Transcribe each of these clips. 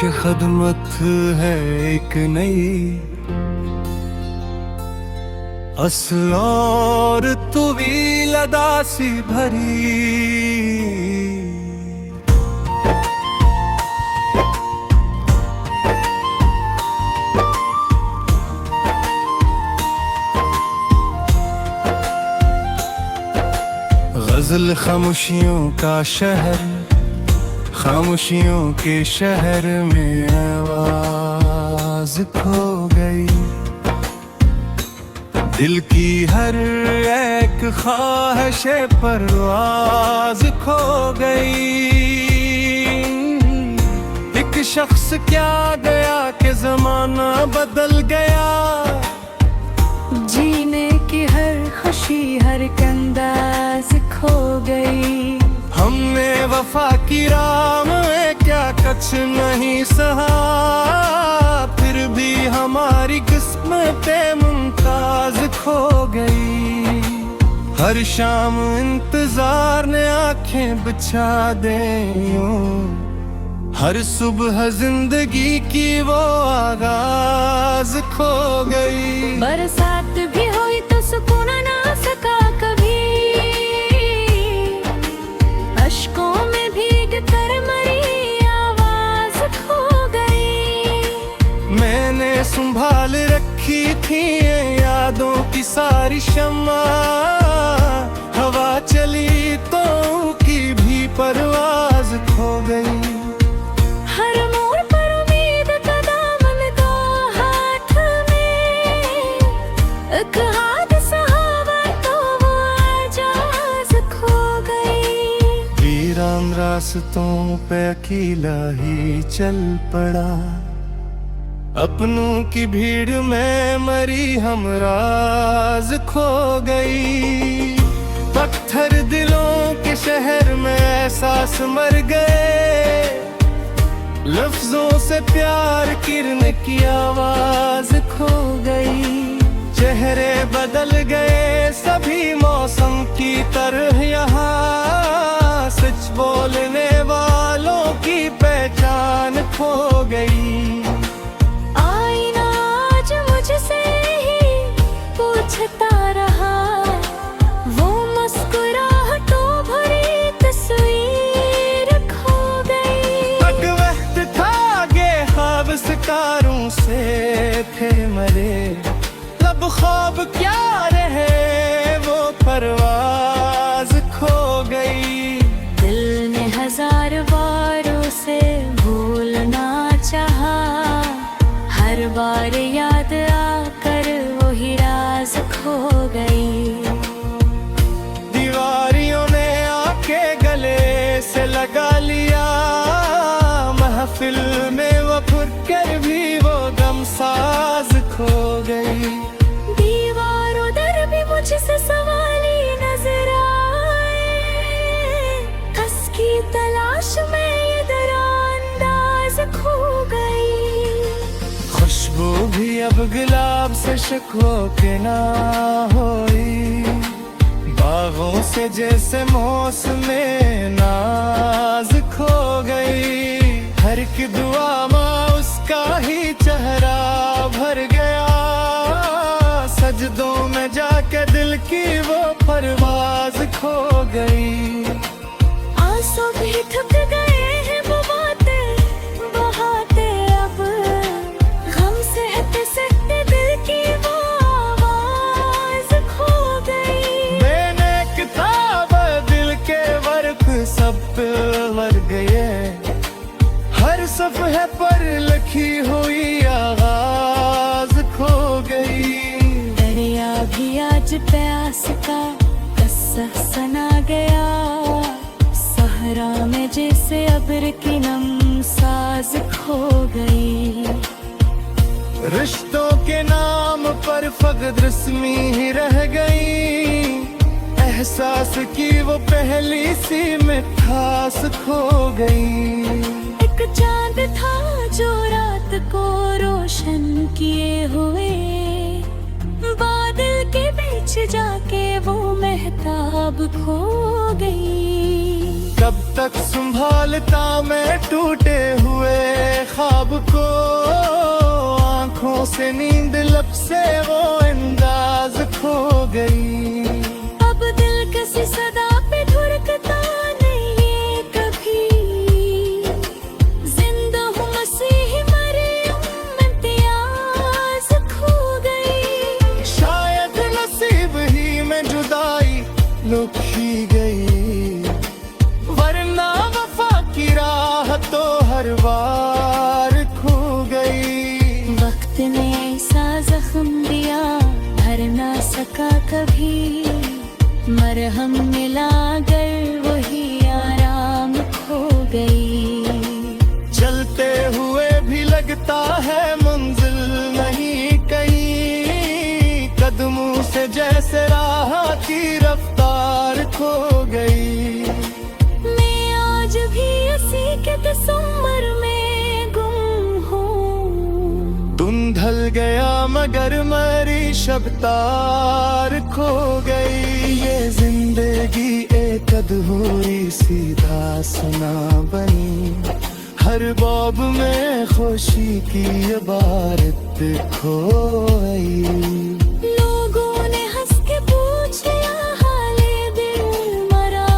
खदमत है एक नई, असल और तुवील अदा सी भरी। गजल खामोशियों का शहर, खामोशियों के शहर में आवाज खो गई। दिल की हर एक ख्वाहिश परवाज खो गई। एक शख्स क्या गया कि जमाना बदल गया। जीने की हर खुशी हर अंदाज खो गई। हमने वफा की राह में क्या कुछ नहीं सहा, फिर भी हमारी किस्मतें मुमताज खो गई। हर शाम इंतजार ने आंखें बिछा दे यूं, हर सुबह जिंदगी की वो आगाज खो गई। बरसात भी हुई तो सुकून ना सका कभी, अश्कों में भीग कर मरी आवाज खो गई। मैंने संभाल रखी थी ये यादों की सारी शम्मा, हवा चली तो की भी परवाज खो गई। हर मोड़ पर उम्मीद का दामन दो हाथ में, एक हाथ सहारा तो वो आजाज खो गई। वीरान रास्तों पे अकेला ही चल पड़ा, अपनों की भीड़ में मरी हमराज खो गई। पत्थर दिलों के शहर में एहसास मर गए, लफ्जों से प्यार गिरने की आवाज खो गई। चेहरे बदल गए सभी मौसम की तरह, यहाँ सच बोलने वालों की पहचान खो गई। आईना आज मुझसे ही पूछता रहा, वो मुस्कुराहटों भरी तस्वीर खो गई। तक वक्त था गे ख्वाब सितारों से थे मरे, लब ख्वाब क्या रहे वो परवाज खो गई। दिल ने हजार बारों से भूलना चाहा, हर बार याद आकर वही राज खो गई। दीवारियों ने आके गले से लगा लिया, महफिल में वो फुरकर भी वो गम साज खो गई। दीवार उधर भी मुझसे सवाली नजर आए, हंस की तलाश में इधर अंदाज खो गई। खुशबू भी अब गुलाब से शिकवों के ना होई, बागों से जैसे मौसमे नाज खो गई। हर की दुआ माँ उसका ही चेहरा भर गया, सजदों में जाके दिल की वो परवाज खो गई। आंसू भी थक गए हैं वो बातें बहाते, अब गम सहते सहते दिल की वो आवाज खो गई। मैंने किताब दिल के वर्क सब पे वर गए, हर सफ़े पर लिखी हुई आगाज खो गई। दरिया भी आज प्यास का किस्सा सुना गया, सहरा में जैसे अब्र की नम साज खो गई। रिश्तों के नाम पर फकत रस्मी ही रह गई, एहसास की वो पहली सी मिठास खो गई। एक चांद था जो रात को रोशन किए हुए, बादल के बीच जाके वो महताब खो गई। कब तक संभालता मैं टूटे हुए ख्वाब को, आंखों से नींद लब से वो अंदाज खो गई। अब दिल किसी सदा पे धुड़कता नहीं है कभी, जिंदा हूँ मसीह मरियम इम्तियाज खो गई। शायद नसीब ही में जुदाई लुकी गई, वरना वफा की राह तो हर बार खो गई। वक्त ने ऐसा जख्म दिया भर ना सका कभी, मरहम मिला कर वही आराम खो गई। चलते हुए भी लगता है मंजिल नहीं कहीं, कदमों से जैसे राह की रफ्तार खो गई। मैं आज भी इसी के दिसंबर में गुम हूँ, ढल गया मगर मेरी शब्दार खो गई। ये जिंदगी एक अधूरी सी दास्तां बनी, हर बाब में खुशी की इबारत खो गई। लोगों ने हंस के पूछ लिया हाले दिल मरा,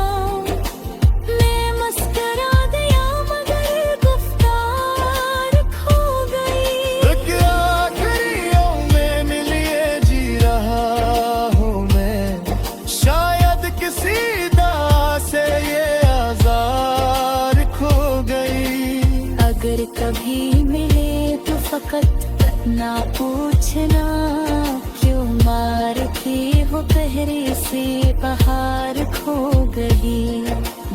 मैं मस्करा दिया मगर गुफ्तार खो गई। तो क्या आखिरियों में मिलिए जी रहा हूँ मैं, शायद किसी दाह से ये आज़ार खो गई। अगर कभी मिले तो फकत ना पूछना, क्यों मार के वो पहरे से बाहर खो गई।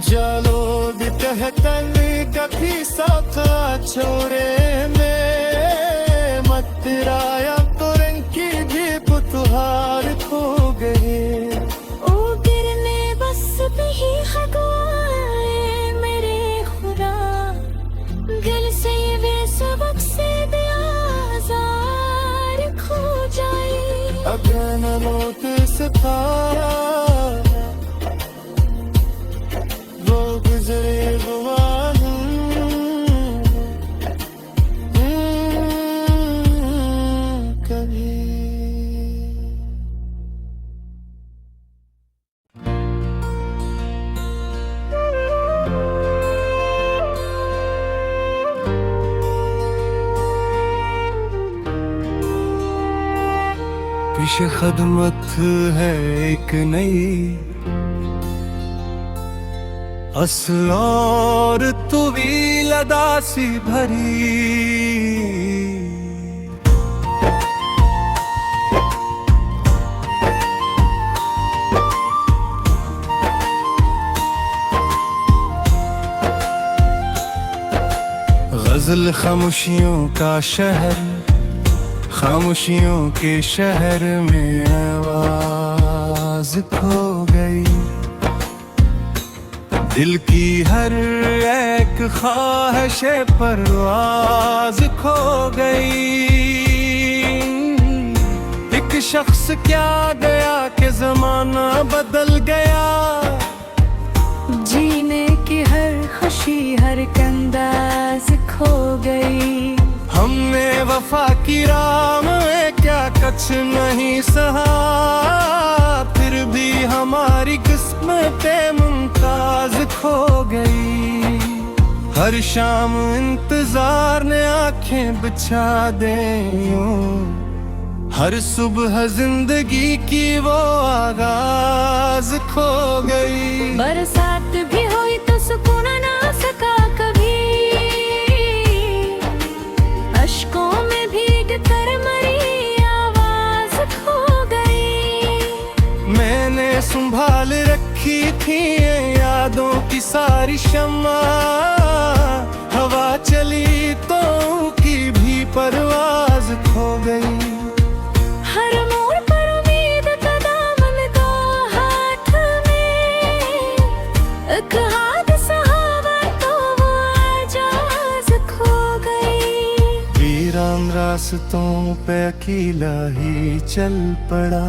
जालो भी कहतन कभी साथा छोड़े में, मत राया तो रंग की भी पुतहार खो गए। ओ गिरने बस भी हगवाए मेरे खुदा, दिल से वे सबक से आज़ार खो जाए। अगर न मौत सितारा वो गुजरे हुआ कभी। पेश खदमत है एक नई असल और तुवील अदा सी भरी, गजल खामोशियों का शहर, खामोशियों के शहर में आवाज खो गई। दिल की हर एक ख्वाहिश परवाज खो गई। एक शख्स क्या गया कि जमाना बदल गया, जीने की हर खुशी हर अंदाज खो गई। हमने वफा की राह में क्या कुछ नहीं सहा, फिर भी हमारी किस्मतें मुमताज खो गई। हर शाम इंतजार ने आंखें बिछा दे यूं, हर सुबह जिंदगी की वो आगाज खो गई। बरसात भी हुई तो सुकून ना सका कभी, अश्कों में भीग कर मरी आवाज खो गई। मैंने संभाल रखी थी ये यादों की सारी शम्मा, हवा चली तो की भी परवाज खो गई। हर मोड़ पर उम्मीद का दामन दो हाथ में, एक हाथ सहारा तो वो आजाज खो गई। वीरान रास्तों पे अकेला ही चल पड़ा,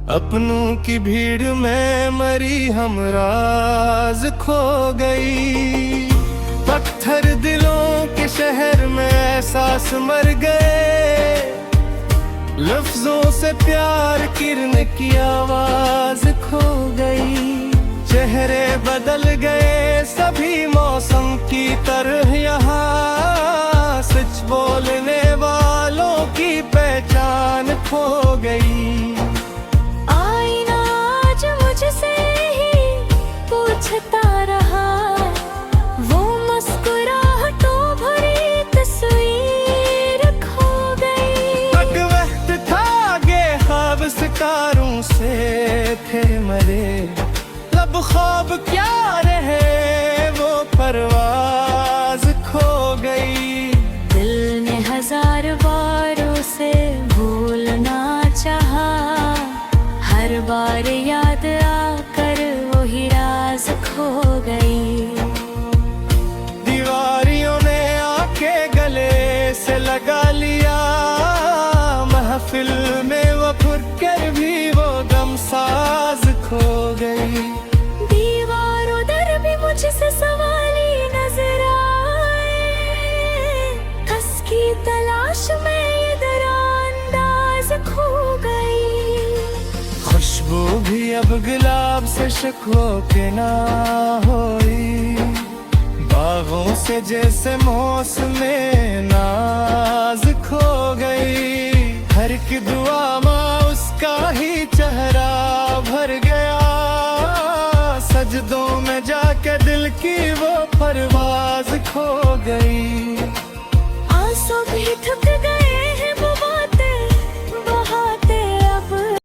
अपनों की भीड़ में मरी हम राज खो गई। पत्थर दिलों के शहर में एहसास मर गए। लफ्जों से प्यार गिरने की आवाज खो गई। चेहरे बदल गए सभी मौसम की तरह यहाँ। सच बोलने वालों की पहचान खो गई। आईना आज मुझसे ही पूछता रहा, वो मुस्कुराहटों भरी तस्वीर खो गई। अब वक्त था गे ख्वाब सितारों से थे मरे। अब ख्वाब क्या रहे वो परवाज खो गई। दिल ने हजार बारों से भूलना चाहा, हर बार याद आकर वही राज खो गई। दीवारियों ने आके गले से लगा लिया। महफिल में वो फुरकर भी वो गम साज खो गई। दीवारों दर भी मुझसे सवाली नजर आए, हंस की तलाश में ये दरांदाज खो गई। खुशबू भी अब गुलाब से शिकवों के ना होई। बागों से जैसे मौसमे नाज खो गई। हर एक दुआ माँ उसका